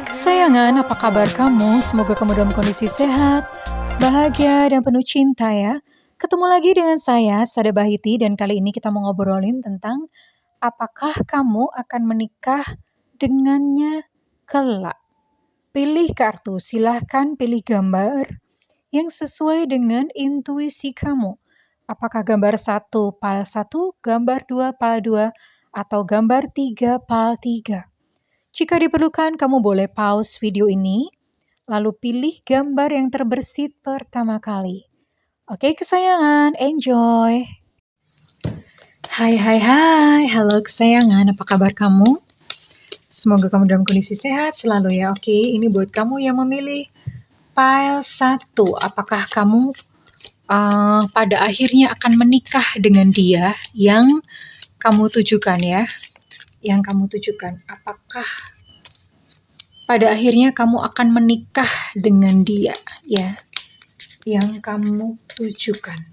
kesayangan, apa kabar kamu? Semoga kamu dalam kondisi sehat, bahagia, dan penuh cinta ya. Ketemu lagi dengan saya, Sada Bahiti, dan kali ini kita mau ngobrolin tentang apakah kamu akan menikah dengannya kelak. Pilih kartu, silahkan pilih gambar yang sesuai dengan intuisi kamu. Apakah gambar 1 pal 1, gambar 2 pal 2, atau gambar 3 pal 3. Jika diperlukan, kamu boleh pause video ini, lalu pilih gambar yang terbersit pertama kali. Oke kesayangan, enjoy! Hai, halo kesayangan, apa kabar kamu? Semoga kamu dalam kondisi sehat selalu ya. Oke, ini buat kamu yang memilih pile 1. Apakah kamu pada akhirnya akan menikah dengan dia yang kamu tujukan ya? Yang kamu tujukan, apakah pada akhirnya kamu akan menikah dengan dia ya, yang kamu tujukan.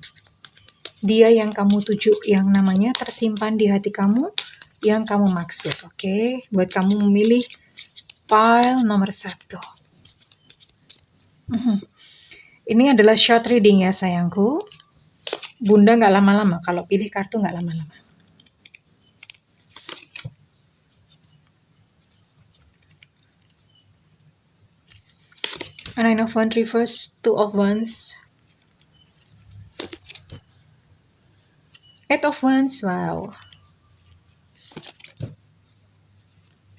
Dia yang kamu tuju, yang namanya tersimpan di hati kamu, yang kamu maksud. Oke, buat kamu memilih file nomor 1. Ini adalah short reading ya sayangku. Bunda nggak lama-lama, kalau pilih kartu nggak lama-lama. A Nine of Wands reverse, Two of Wands, Eight of Wands, wow,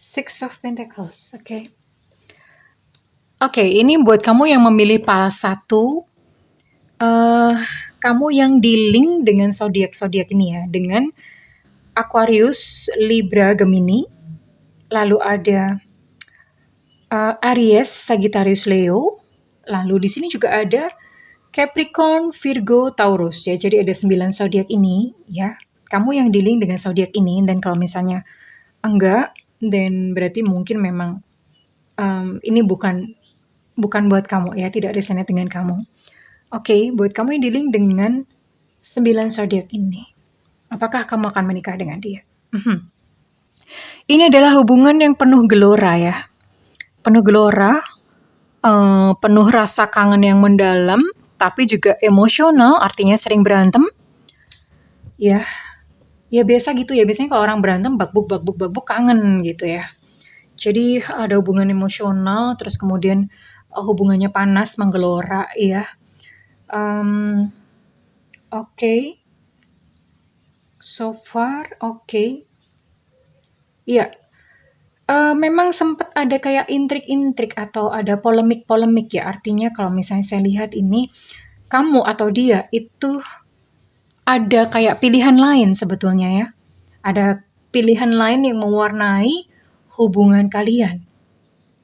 Six of Pentacles, oke. Oke, ini buat kamu yang memilih pile 1, kamu yang dealing dengan zodiak ini ya, dengan Aquarius, Libra, Gemini, lalu ada Aries, Sagittarius, Leo, lalu di sini juga ada Capricorn, Virgo, Taurus ya. Jadi ada 9 zodiak ini ya. Kamu yang dealing dengan zodiak ini, dan kalau misalnya enggak, dan berarti mungkin memang ini bukan buat kamu ya, tidak resonate dengan kamu. Oke, buat kamu yang dealing dengan 9 zodiak ini, apakah kamu akan menikah dengan dia? Ini adalah hubungan yang penuh gelora ya. Penuh gelora, penuh rasa kangen yang mendalam, tapi juga emosional, artinya sering berantem. Ya biasa gitu ya, biasanya kalau orang berantem bakbuk kangen gitu ya. Jadi ada hubungan emosional, terus kemudian hubungannya panas, menggelora ya. Oke. So far oke. Iya. Memang sempat ada kayak intrik-intrik atau ada polemik-polemik ya. Artinya kalau misalnya saya lihat ini, kamu atau dia itu ada kayak pilihan lain sebetulnya ya. Ada pilihan lain yang mewarnai hubungan kalian.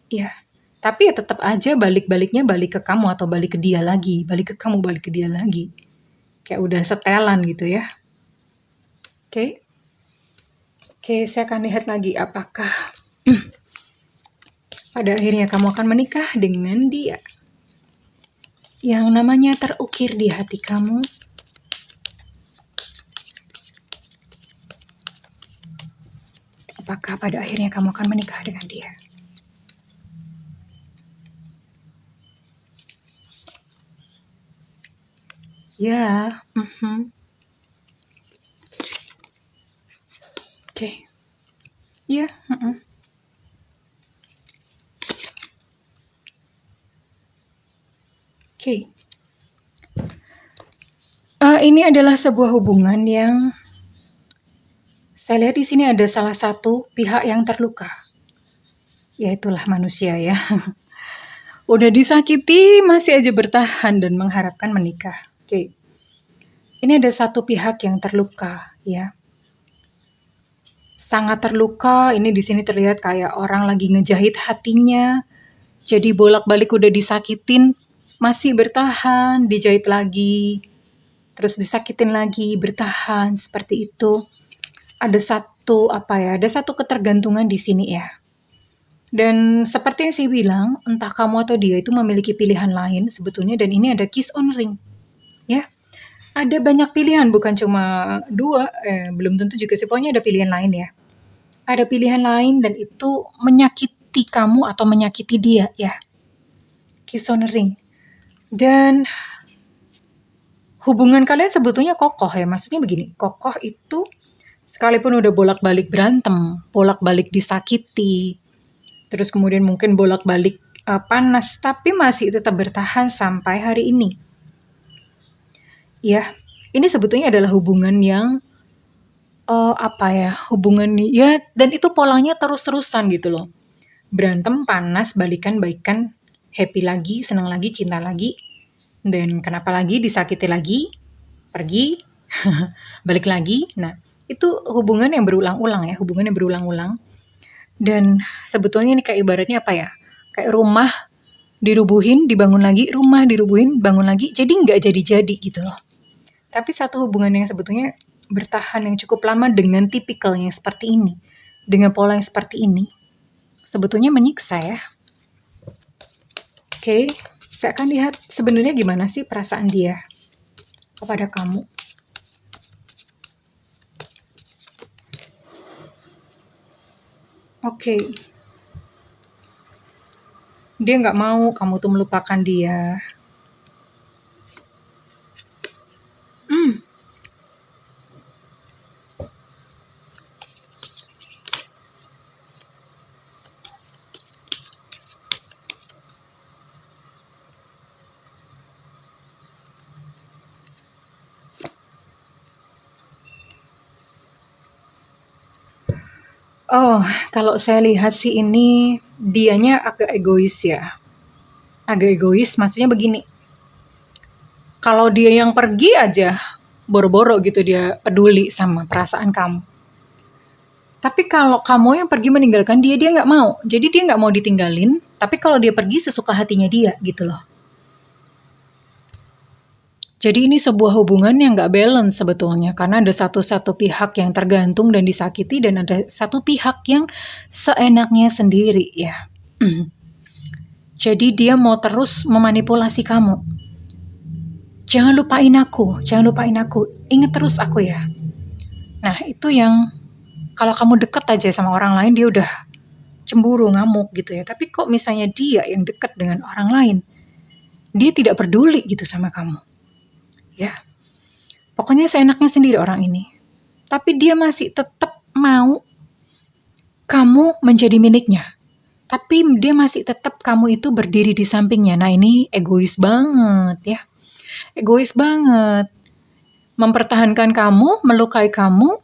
Ya, tapi ya tetap aja balik-baliknya balik ke kamu atau balik ke dia lagi. Balik ke kamu, balik ke dia lagi. Kayak udah setelan gitu ya. Oke, saya akan lihat lagi apakah pada akhirnya kamu akan menikah dengan dia yang namanya terukir di hati kamu. Apakah pada akhirnya kamu akan menikah dengan dia? Ya, oke. Ya, Oke. Ini adalah sebuah hubungan yang saya lihat di sini ada salah satu pihak yang terluka. Yaitulah manusia ya. Udah disakiti masih aja bertahan dan mengharapkan menikah. Oke. Ini ada satu pihak yang terluka ya. Sangat terluka, ini di sini terlihat kayak orang lagi ngejahit hatinya. Jadi bolak-balik udah disakitin, masih bertahan, dijahit lagi, terus disakitin lagi, bertahan, seperti itu. Ada satu ketergantungan di sini ya. Dan seperti yang saya bilang, entah kamu atau dia itu memiliki pilihan lain sebetulnya, dan ini ada kiss on ring. Ya. Ada banyak pilihan, bukan cuma 2, belum tentu juga sih, pokoknya ada pilihan lain ya. Ada pilihan lain dan itu menyakiti menyakiti kamu atau menyakiti dia ya. Kisonering. Dan hubungan kalian sebetulnya kokoh ya. Maksudnya begini, kokoh itu sekalipun udah bolak-balik berantem, bolak-balik disakiti, terus kemudian mungkin bolak-balik panas, tapi masih tetap bertahan sampai hari ini. Ya, ini sebetulnya adalah hubungan yang hubungan ya, dan itu polanya terus-terusan gitu loh. Berantem, panas, balikan, baikan, happy lagi, senang lagi, cinta lagi, dan kenapa lagi, disakiti lagi, pergi, balik lagi. Nah, itu hubungan yang berulang-ulang ya, hubungan yang berulang-ulang. Dan sebetulnya ini kayak ibaratnya apa ya, kayak rumah dirubuhin, dibangun lagi, rumah dirubuhin, bangun lagi, jadi nggak jadi-jadi gitu loh. Tapi satu hubungan yang sebetulnya bertahan yang cukup lama dengan tipikal yang seperti ini, dengan pola yang seperti ini, sebetulnya menyiksa ya. Oke, saya akan lihat sebenarnya gimana sih perasaan dia kepada kamu. Oke, dia nggak mau kamu tuh melupakan dia. Oh, kalau saya lihat sih ini dianya agak egois ya. Agak egois, maksudnya begini. Kalau dia yang pergi aja, boro-boro gitu dia peduli sama perasaan kamu. Tapi kalau kamu yang pergi meninggalkan dia, dia nggak mau. Jadi dia nggak mau ditinggalin, tapi kalau dia pergi sesuka hatinya dia gitu loh. Jadi ini sebuah hubungan yang nggak balance sebetulnya, karena ada satu pihak yang tergantung dan disakiti, dan ada satu pihak yang seenaknya sendiri ya. Jadi dia mau terus memanipulasi kamu. Jangan lupain aku, ingat terus aku ya. Nah itu yang kalau kamu deket aja sama orang lain, dia udah cemburu, ngamuk gitu ya. Tapi kok misalnya dia yang deket dengan orang lain, dia tidak peduli gitu sama kamu. Ya, pokoknya seenaknya sendiri orang ini. Tapi dia masih tetap mau kamu menjadi miliknya. Tapi dia masih tetap kamu itu berdiri di sampingnya. Nah ini egois banget ya. Egois banget. Mempertahankan kamu, melukai kamu,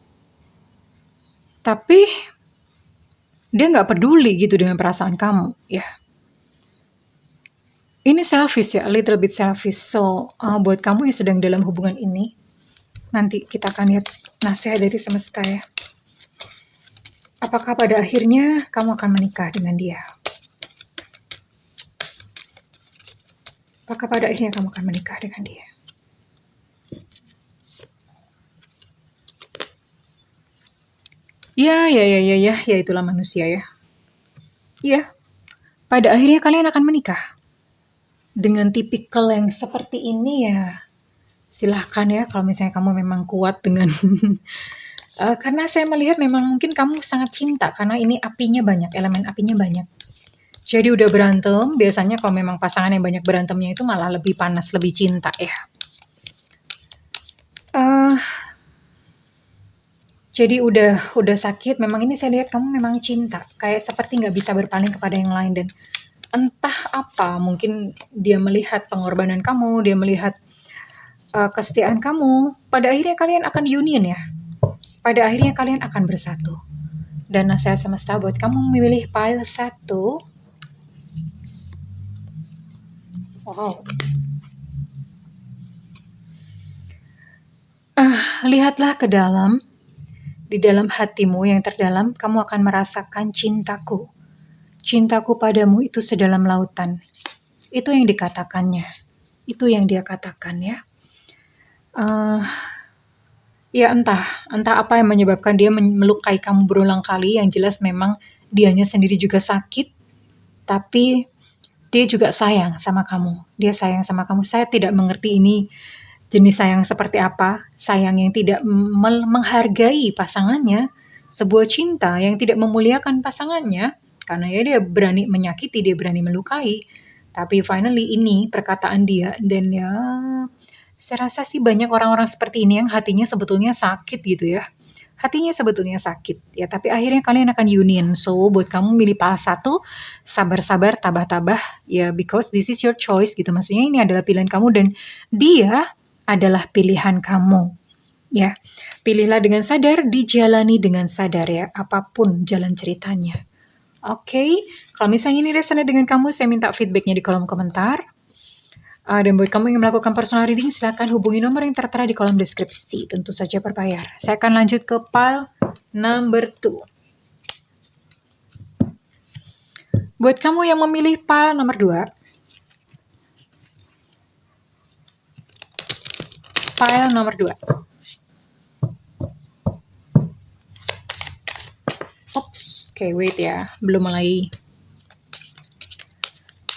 tapi dia nggak peduli gitu dengan perasaan kamu ya. Ini selfish ya, a little bit selfish. So, buat kamu yang sedang dalam hubungan ini, nanti kita akan lihat nasihat dari semesta ya. Apakah pada akhirnya kamu akan menikah dengan dia? Apakah pada akhirnya kamu akan menikah dengan dia? Ya itulah manusia ya. Ya, pada akhirnya kalian akan menikah. Dengan tipikal yang seperti ini ya, silahkan ya kalau misalnya kamu memang kuat dengan karena saya melihat memang mungkin kamu sangat cinta, karena ini apinya banyak, elemen apinya banyak. Jadi udah berantem, biasanya kalau memang pasangan yang banyak berantemnya itu malah lebih panas, lebih cinta ya. Jadi udah sakit, memang ini saya lihat kamu memang cinta, kayak seperti nggak bisa berpaling kepada yang lain, dan entah apa, mungkin dia melihat pengorbanan kamu, dia melihat kesetiaan kamu, pada akhirnya kalian akan union ya. Pada akhirnya kalian akan bersatu. Dan nasihat semesta buat kamu memilih pile 1. Wow. Lihatlah ke dalam. Di dalam hatimu yang terdalam, kamu akan merasakan cintaku. Cintaku padamu itu sedalam lautan. Itu yang dikatakannya. Itu yang dia katakan ya. Ya entah apa yang menyebabkan dia melukai kamu berulang kali. Yang jelas memang dianya sendiri juga sakit. Tapi dia juga sayang sama kamu. Dia sayang sama kamu. Saya tidak mengerti ini jenis sayang seperti apa. Sayang yang tidak menghargai pasangannya. Sebuah cinta yang tidak memuliakan pasangannya. karena ya dia berani menyakiti, dia berani melukai. Tapi finally ini perkataan dia, dan ya saya rasa sih banyak orang-orang seperti ini yang hatinya sebetulnya sakit gitu ya. Hatinya sebetulnya sakit ya, tapi akhirnya kalian akan union. So buat kamu milih paha satu, sabar-sabar, tabah-tabah ya, because this is your choice gitu. Maksudnya ini adalah pilihan kamu dan dia adalah pilihan kamu. Ya, pilihlah dengan sadar, dijalani dengan sadar ya, apapun jalan ceritanya. Oke, kalau misalnya ini resonate dengan kamu, saya minta feedbacknya di kolom komentar. Dan buat kamu yang melakukan personal reading, silakan hubungi nomor yang tertera di kolom deskripsi, tentu saja berbayar. Saya akan lanjut ke pile number 2. Buat kamu yang memilih pile nomor 2, pile nomor 2. Oke, wait ya, belum mulai.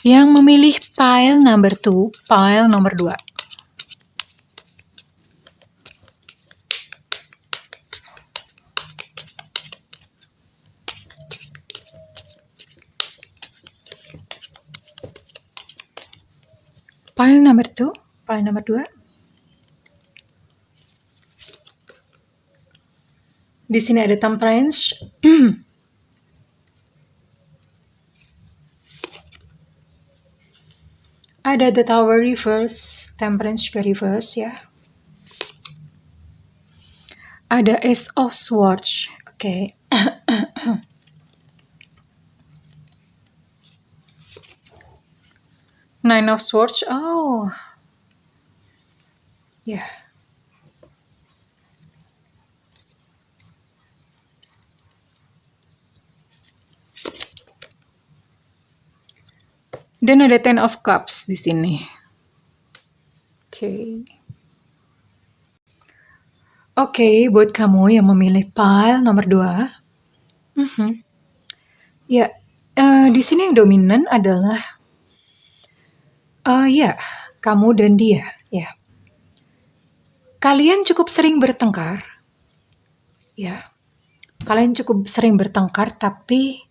Yang memilih pile number 2, pile nomor 2. Pile number 2, pile nomor 2. Di sini ada Temperance. Ada The Tower reverse, Temperance juga reverse ya. Ada Ace of Swords. Oke. Nine of Swords. Oh. Ya. Yeah. Dan ada Ten of Cups di sini. Oke, buat kamu yang memilih pile nomor 2. Ya, di sini yang dominan adalah kamu dan dia, ya. Kalian cukup sering bertengkar. Ya. Kalian cukup sering bertengkar, tapi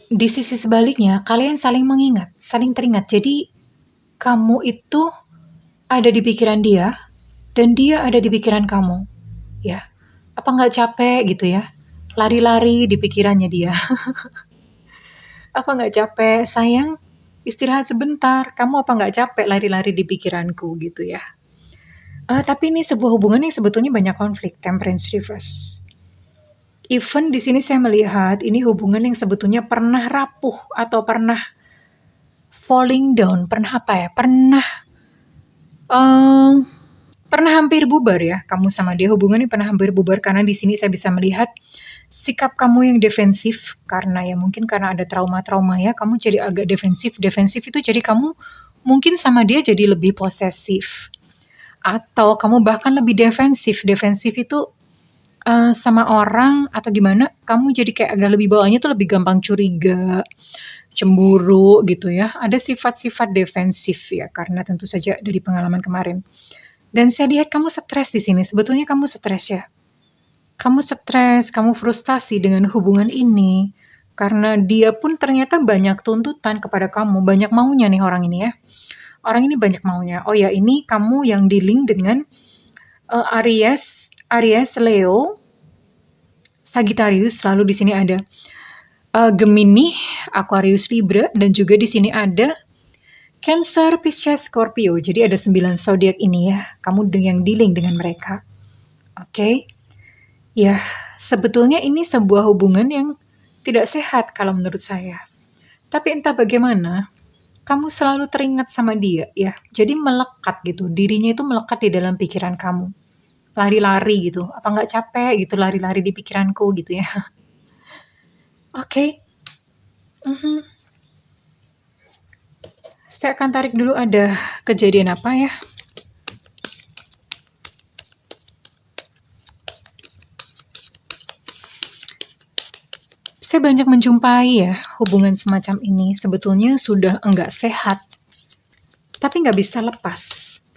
di sisi sebaliknya, kalian saling mengingat, saling teringat. Jadi, kamu itu ada di pikiran dia, dan dia ada di pikiran kamu. Ya, apa nggak capek gitu ya? Lari-lari di pikirannya dia. Apa nggak capek, sayang? Istirahat sebentar. Kamu apa nggak capek lari-lari di pikiranku gitu ya? Tapi ini sebuah hubungan yang sebetulnya banyak konflik, Temperance reverse. Even di sini saya melihat ini hubungan yang sebetulnya pernah rapuh atau pernah falling down, pernah apa ya? Pernah hampir bubar ya. Kamu sama dia hubungannya pernah hampir bubar karena di sini saya bisa melihat sikap kamu yang defensif karena ya mungkin karena ada trauma-trauma ya. Kamu jadi agak defensif. Defensif itu jadi kamu mungkin sama dia jadi lebih posesif. Atau kamu bahkan lebih defensif. Defensif itu sama orang atau gimana, kamu jadi kayak agak lebih bawahnya tuh lebih gampang curiga, cemburu gitu ya. Ada sifat-sifat defensif ya, karena tentu saja dari pengalaman kemarin. Dan saya lihat kamu stres di sini. Sebetulnya kamu stres ya. Kamu stres, kamu frustasi dengan hubungan ini. Karena dia pun ternyata banyak tuntutan kepada kamu, banyak maunya nih orang ini ya. Orang ini banyak maunya. Oh ya, ini kamu yang dealing dengan Aries, Leo, Sagittarius, lalu di sini ada Gemini, Aquarius, Libra, dan juga di sini ada Cancer, Pisces, Scorpio. Jadi ada 9 zodiak ini ya. Kamu yang dealing dengan mereka. Oke. Ya, sebetulnya ini sebuah hubungan yang tidak sehat kalau menurut saya. Tapi entah bagaimana, kamu selalu teringat sama dia ya. Jadi melekat gitu. Dirinya itu melekat di dalam pikiran kamu. Lari-lari gitu. Apa nggak capek gitu lari-lari di pikiranku gitu ya. Oke. Saya akan tarik dulu ada kejadian apa ya. Saya banyak menjumpai ya hubungan semacam ini sebetulnya sudah enggak sehat. Tapi nggak bisa lepas.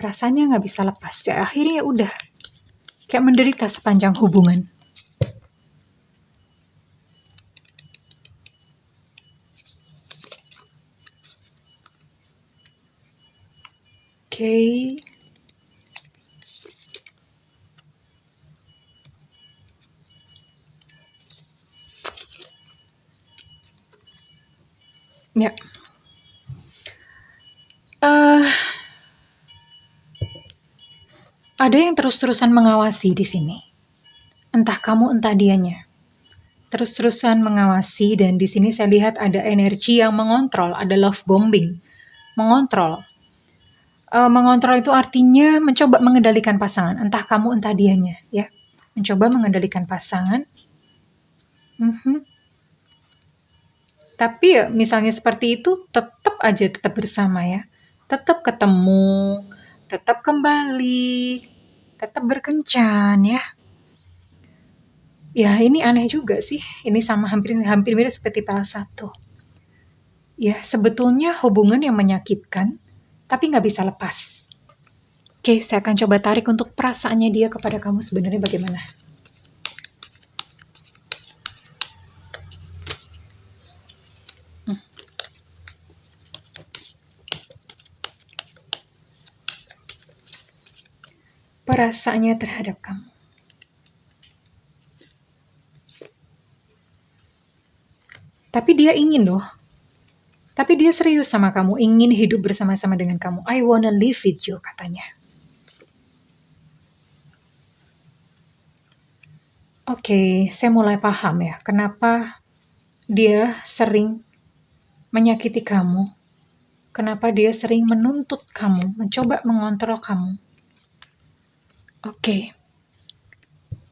Perasaannya nggak bisa lepas. Ya akhirnya udah kayak menderita sepanjang hubungan. Oke. Ya. Eh, ada yang terus-terusan mengawasi di sini. Entah kamu, entah dianya. Terus-terusan mengawasi, dan di sini saya lihat ada energi yang mengontrol, ada love bombing, mengontrol. Mengontrol itu artinya mencoba mengendalikan pasangan, entah kamu, entah dianya, ya. Mencoba mengendalikan pasangan. Tapi ya, misalnya seperti itu, tetap bersama ya. Tetap ketemu, tetap kembali, tetap berkencan ya. Ya, ini aneh juga sih. Ini sama hampir mirip seperti salah satu. Ya, sebetulnya hubungan yang menyakitkan, tapi nggak bisa lepas. Oke, saya akan coba tarik untuk perasaannya dia kepada kamu sebenarnya bagaimana. Perasaannya terhadap kamu. Tapi dia ingin loh. Tapi dia serius sama kamu, ingin hidup bersama-sama dengan kamu. I wanna live with you, katanya. Oke, saya mulai paham ya, kenapa dia sering menyakiti kamu. Kenapa dia sering menuntut kamu, mencoba mengontrol kamu. Oke.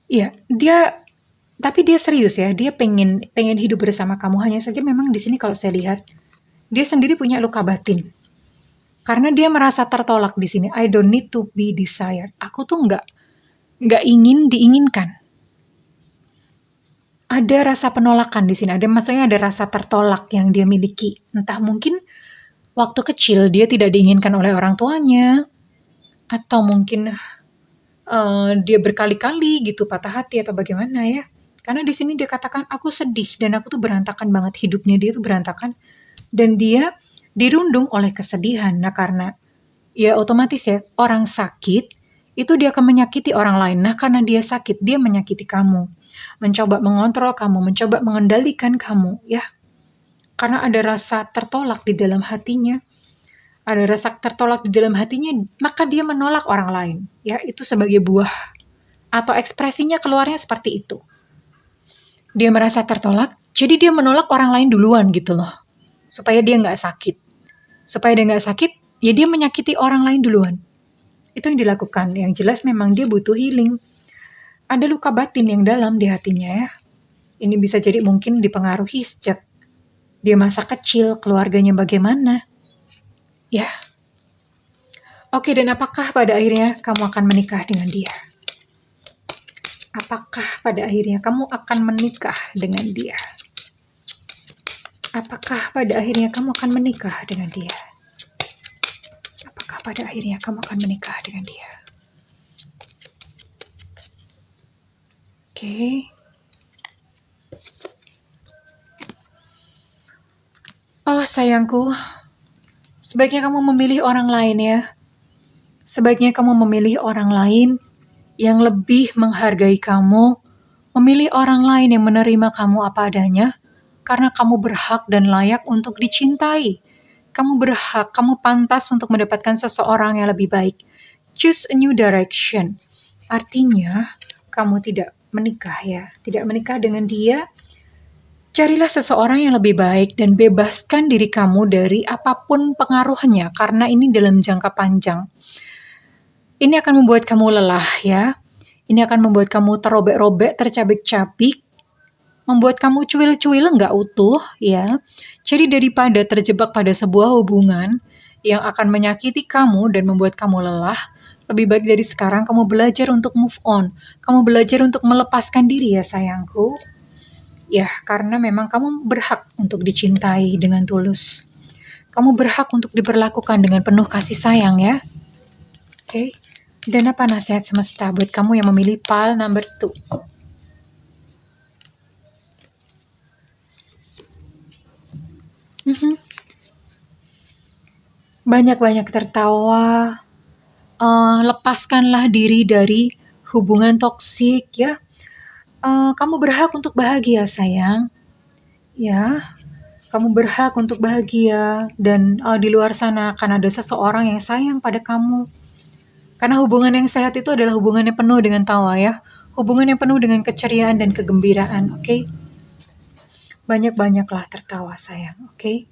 Iya, tapi dia serius ya, dia pengen hidup bersama kamu. Hanya saja memang di sini kalau saya lihat, dia sendiri punya luka batin. Karena dia merasa tertolak di sini. I don't need to be desired. Aku tuh nggak ingin diinginkan. Ada rasa penolakan di sini. Maksudnya ada rasa tertolak yang dia miliki. Entah mungkin waktu kecil dia tidak diinginkan oleh orang tuanya, atau mungkin dia berkali-kali gitu patah hati atau bagaimana ya. Karena di sini dia katakan, aku sedih dan aku tuh berantakan banget, hidupnya dia tuh berantakan, dan dia dirundung oleh kesedihan. Nah, karena ya otomatis ya, orang sakit itu dia akan menyakiti orang lain. Nah, karena dia sakit, dia menyakiti kamu, mencoba mengontrol kamu, mencoba mengendalikan kamu ya. Karena ada rasa tertolak di dalam hatinya. Ada rasa tertolak di dalam hatinya, maka dia menolak orang lain. Ya, itu sebagai buah atau ekspresinya keluarnya seperti itu. Dia merasa tertolak, jadi dia menolak orang lain duluan gitu loh. Supaya dia nggak sakit. Supaya dia nggak sakit, ya dia menyakiti orang lain duluan. Itu yang dilakukan. Yang jelas memang dia butuh healing. Ada luka batin yang dalam di hatinya ya. Ini bisa jadi mungkin dipengaruhi sejak dia masa kecil, keluarganya bagaimana. Ya. Oke, dan apakah pada akhirnya kamu akan menikah dengan dia? Apakah pada akhirnya kamu akan menikah dengan dia? Apakah pada akhirnya kamu akan menikah dengan dia? Apakah pada akhirnya kamu akan menikah dengan dia? Oke. Oh sayangku, sebaiknya kamu memilih orang lain ya. Sebaiknya kamu memilih orang lain yang lebih menghargai kamu, memilih orang lain yang menerima kamu apa adanya, karena kamu berhak dan layak untuk dicintai. Kamu berhak, kamu pantas untuk mendapatkan seseorang yang lebih baik. Choose a new direction. Artinya, kamu tidak menikah ya, tidak menikah dengan dia. Carilah seseorang yang lebih baik dan bebaskan diri kamu dari apapun pengaruhnya, karena ini dalam jangka panjang. Ini akan membuat kamu lelah ya. Ini akan membuat kamu terobek-robek, tercabik-cabik, membuat kamu cuil-cuil nggak utuh ya. Jadi daripada terjebak pada sebuah hubungan yang akan menyakiti kamu dan membuat kamu lelah, lebih baik dari sekarang kamu belajar untuk move on. Kamu belajar untuk melepaskan diri ya sayangku. Ya, karena memang kamu berhak untuk dicintai dengan tulus. Kamu berhak untuk diperlakukan dengan penuh kasih sayang ya. Oke. Dan apa nasihat semesta buat kamu yang memilih pile number 2? Banyak-banyak tertawa, lepaskanlah diri dari hubungan toksik ya. Kamu berhak untuk bahagia sayang. Ya, kamu berhak untuk bahagia dan di luar sana akan ada seseorang yang sayang pada kamu. Karena hubungan yang sehat itu adalah hubungan yang penuh dengan tawa ya. Hubungan yang penuh dengan keceriaan dan kegembiraan, oke? Banyak-banyaklah tertawa sayang, oke?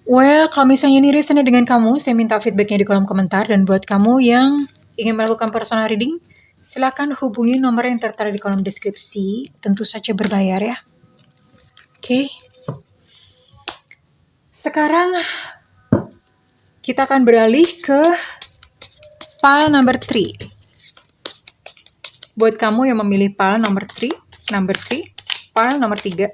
Well, kalau misalnya ini resonate dengan kamu, saya minta feedbacknya di kolom komentar. Dan buat kamu yang ingin melakukan personal reading, silakan hubungi nomor yang tertera di kolom deskripsi. Tentu saja berbayar ya. Oke. Sekarang kita akan beralih ke pile number 3. Buat kamu yang memilih pile number 3, pile nomor 3.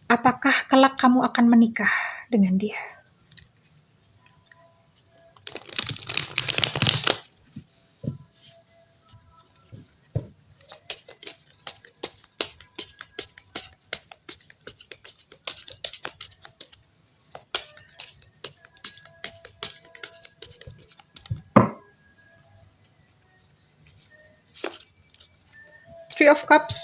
Apakah kelak kamu akan menikah dengan dia? Three of Cups.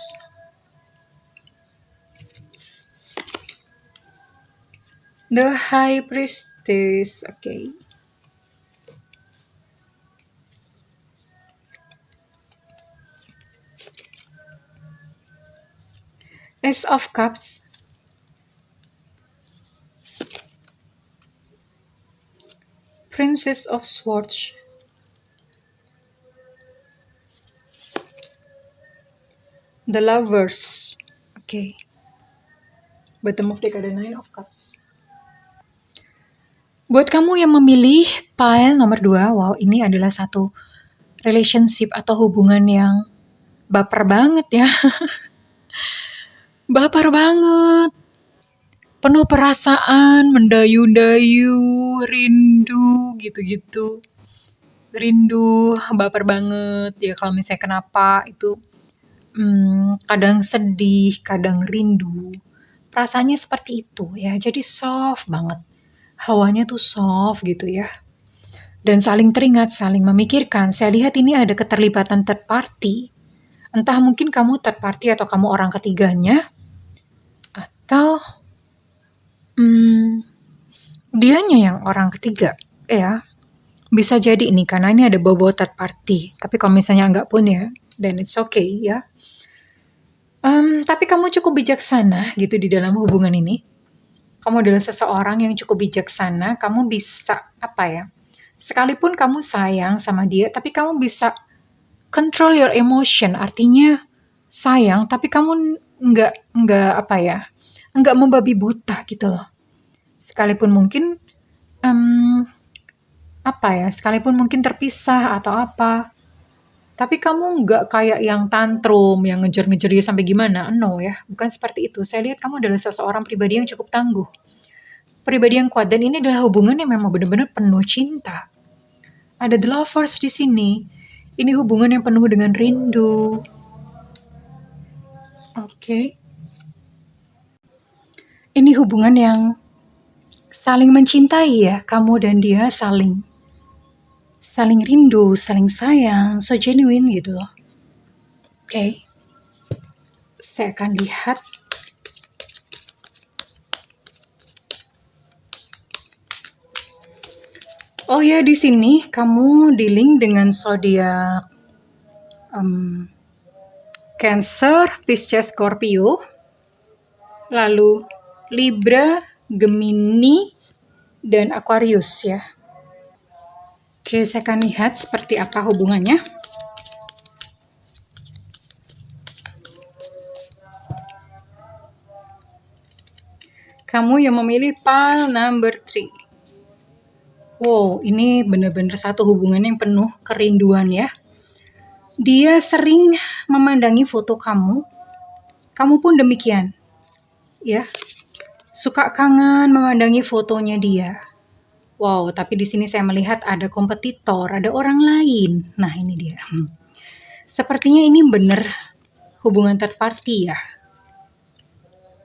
The High Priestess. Okay. Ace of Cups. Princess of Swords. The Lovers. Okay. Bottom of deck ada Nine of Cups. Buat kamu yang memilih pile nomor 2, wow, ini adalah satu relationship atau hubungan yang baper banget ya. Baper banget. Penuh perasaan, mendayu-dayu, rindu, gitu-gitu. Rindu, baper banget. Ya kalau misalnya kenapa itu kadang sedih, kadang rindu. Perasaannya seperti itu ya. Jadi soft banget. Hawanya tuh soft gitu ya. Dan saling teringat, saling memikirkan. Saya lihat ini ada keterlibatan third party. Entah mungkin kamu third party atau kamu orang ketiganya. Atau dianya yang orang ketiga. Ya, bisa jadi nih karena ini ada bau-bau third party. Tapi kalau misalnya enggak pun ya, then it's okay ya. Tapi kamu cukup bijaksana gitu di dalam hubungan ini. Kamu adalah seseorang yang cukup bijaksana. Kamu bisa sekalipun kamu sayang sama dia, tapi kamu bisa control your emotion. Artinya sayang, tapi kamu nggak membabi buta gitu loh. Sekalipun mungkin sekalipun mungkin terpisah atau apa, tapi kamu nggak kayak yang tantrum, yang ngejar-ngejar dia sampai gimana. No ya, bukan seperti itu. Saya lihat kamu adalah seseorang pribadi yang cukup tangguh. Pribadi yang kuat, dan ini adalah hubungan yang memang benar-benar penuh cinta. Ada the lovers di sini. Ini hubungan yang penuh dengan rindu. Oke. Ini hubungan yang saling mencintai ya, kamu dan dia saling rindu, saling sayang, so genuine gitu loh. Oke. Saya akan lihat. Oh ya, di sini kamu dealing dengan zodiak Cancer, Pisces, Scorpio, lalu Libra, Gemini, dan Aquarius ya. Oke, saya akan lihat seperti apa hubungannya. Kamu yang memilih pile number 3. Wow, ini benar-benar satu hubungan yang penuh kerinduan ya. Dia sering memandangi foto kamu. Kamu pun demikian. Ya. Suka kangen memandangi fotonya dia. Wow, tapi di sini saya melihat ada kompetitor, ada orang lain. Nah, ini dia. Sepertinya ini benar hubungan third party ya.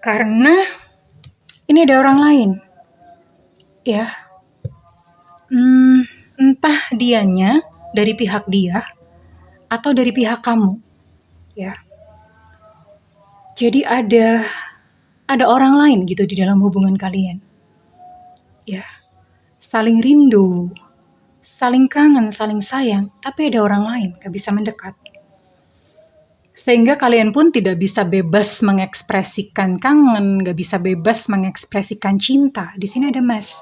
Karena ini ada orang lain Ya, entah dianya dari pihak dia atau dari pihak kamu, ya. Jadi ada orang lain gitu di dalam hubungan kalian, ya. Saling rindu, saling kangen, saling sayang, tapi ada orang lain gak bisa mendekat. Sehingga kalian pun tidak bisa bebas mengekspresikan kangen, gak bisa bebas mengekspresikan cinta. Di sini ada Mas.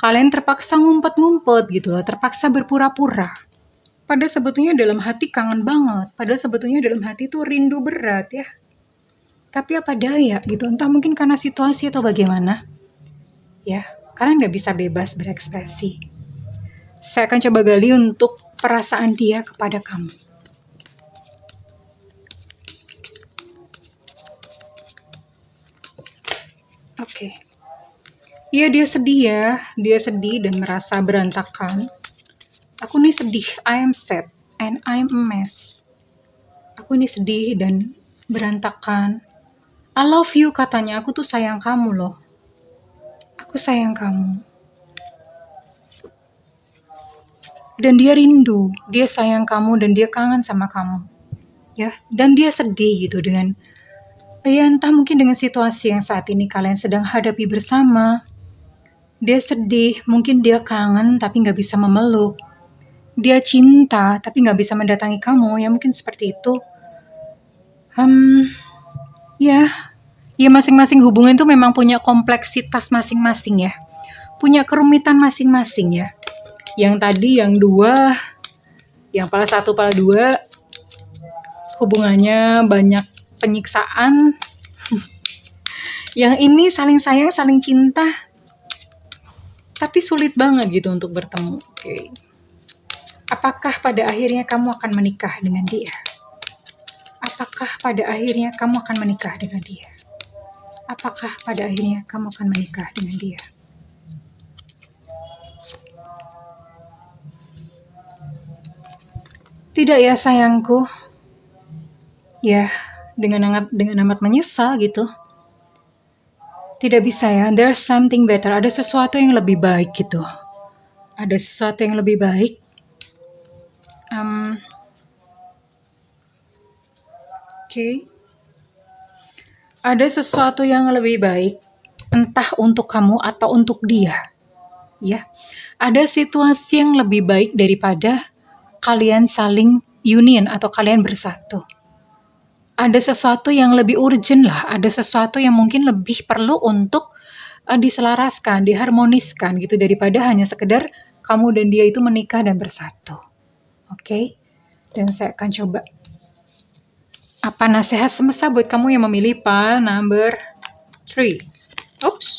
Kalian terpaksa ngumpet-ngumpet gitu loh, terpaksa berpura-pura. Padahal sebetulnya dalam hati kangen banget, padahal sebetulnya dalam hati tuh rindu berat ya. Tapi apa daya gitu, entah mungkin karena situasi atau bagaimana. Ya, kalian gak bisa bebas berekspresi. Saya akan coba gali untuk perasaan dia kepada kamu. Oke. Iya dia sedih dan merasa berantakan. Aku nih sedih, I am sad and I am a mess. Aku ini sedih dan berantakan. I love you katanya, aku tuh sayang kamu loh. Aku sayang kamu. Dan dia rindu, dia sayang kamu dan dia kangen sama kamu. Ya, dan dia sedih gitu dengan ya entah mungkin dengan situasi yang saat ini kalian sedang hadapi bersama. Dia sedih, mungkin dia kangen tapi gak bisa memeluk. Dia cinta tapi gak bisa mendatangi kamu, ya mungkin seperti itu. Ya masing-masing hubungan itu memang punya kompleksitas masing-masing ya. Punya kerumitan masing-masing ya. Yang tadi yang dua, yang pala 1, pala 2, hubungannya banyak penyiksaan. Yang ini saling sayang, saling cinta, tapi sulit banget gitu untuk bertemu. Oke. Apakah pada akhirnya kamu akan menikah dengan dia? Apakah pada akhirnya kamu akan menikah dengan dia? Apakah pada akhirnya kamu akan menikah dengan dia? Tidak ya sayangku. Ya, dengan amat menyesal gitu. Tidak bisa ya, there's something better. Ada sesuatu yang lebih baik gitu. Ada sesuatu yang lebih baik. Oke. Ada sesuatu yang lebih baik, entah untuk kamu atau untuk dia. Ya, ada situasi yang lebih baik daripada kalian saling union atau kalian bersatu. Ada sesuatu yang lebih urgent lah, ada sesuatu yang mungkin lebih perlu untuk diselaraskan, diharmoniskan gitu daripada hanya sekedar kamu dan dia itu menikah dan bersatu. Oke? Dan saya akan coba apa nasihat semesta buat kamu yang memilih pile number 3. Oops.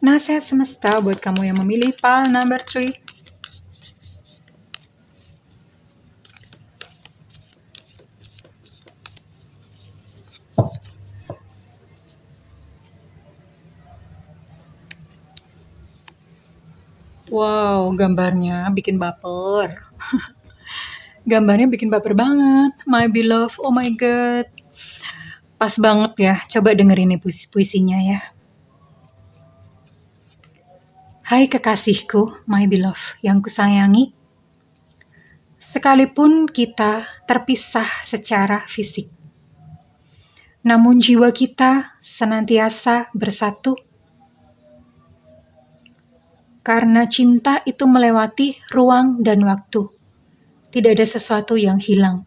Nasihat semesta buat kamu yang memilih pile number 3. Wow, gambarnya bikin baper. Gambarnya bikin baper banget. My beloved, oh my god. Pas banget ya, coba dengerin nih puisinya ya. Hai kekasihku, my beloved, yang kusayangi. Sekalipun kita terpisah secara fisik, namun jiwa kita senantiasa bersatu. Karena cinta itu melewati ruang dan waktu. Tidak ada sesuatu yang hilang.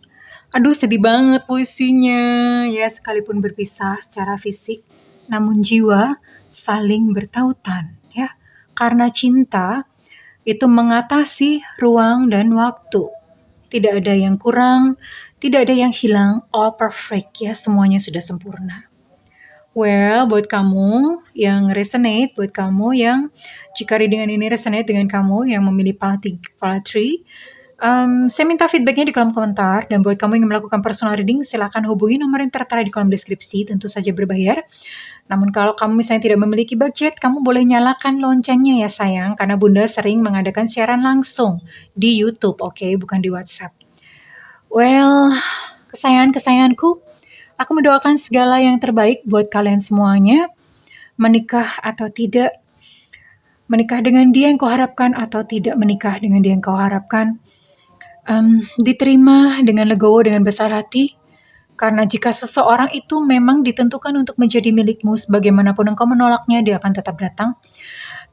Aduh, sedih banget puisinya. Ya, sekalipun berpisah secara fisik, namun jiwa saling bertautan. Ya, karena cinta itu mengatasi ruang dan waktu. Tidak ada yang kurang, tidak ada yang hilang, all perfect ya, semuanya sudah sempurna. Well, buat kamu yang resonate, buat kamu yang jika readingan ini resonate dengan kamu yang memilih pile 3, saya minta feedbacknya di kolom komentar. Dan buat kamu yang melakukan personal reading, silakan hubungi nomor yang tertera di kolom deskripsi, tentu saja berbayar. Namun kalau kamu misalnya tidak memiliki budget, kamu boleh nyalakan loncengnya ya sayang, karena Bunda sering mengadakan siaran langsung di YouTube, oke, bukan di WhatsApp. Well, kesayangan-kesayanganku, aku mendoakan segala yang terbaik buat kalian semuanya. Menikah atau tidak, menikah dengan dia yang kau harapkan atau tidak menikah dengan dia yang kau harapkan, diterima dengan legowo, dengan besar hati. Karena jika seseorang itu memang ditentukan untuk menjadi milikmu, sebagaimanapun engkau menolaknya, dia akan tetap datang.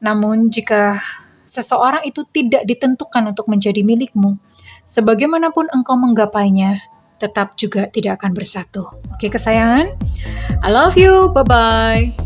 Namun jika seseorang itu tidak ditentukan untuk menjadi milikmu, sebagaimanapun engkau menggapainya, tetap juga tidak akan bersatu. Oke kesayangan, I love you, bye-bye.